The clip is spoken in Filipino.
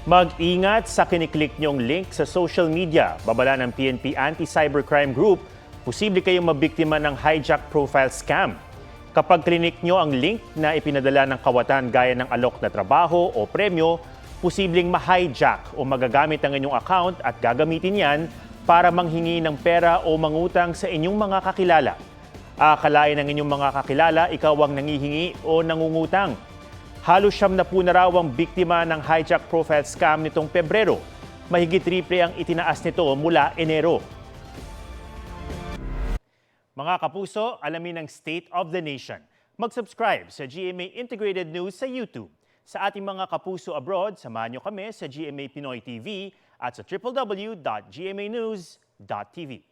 Mag-ingat sa kiniklik niyong link sa social media. Babala ng PNP Anti-Cybercrime Group, posible kayong mabiktima ng hijack profile scam. Kapag klinik niyo ang link na ipinadala ng kawatan gaya ng alok na trabaho o premyo, posibleng ma-hijack o magagamit ang inyong account at gagamitin yan para manghingi ng pera o mangutang sa inyong mga kakilala. Akalain ng inyong mga kakilala ikaw ang nangihingi o nangungutang. Halos 70 na raw ang biktima ng hijack profile scam nitong Pebrero. Mahigit triple ang itinaas nito mula Enero. Mga kapuso, alamin ang State of the Nation. Mag-subscribe sa GMA Integrated News sa YouTube. Sa ating mga kapuso abroad, samahan niyo kami sa GMA Pinoy TV at sa www.gmanews.tv.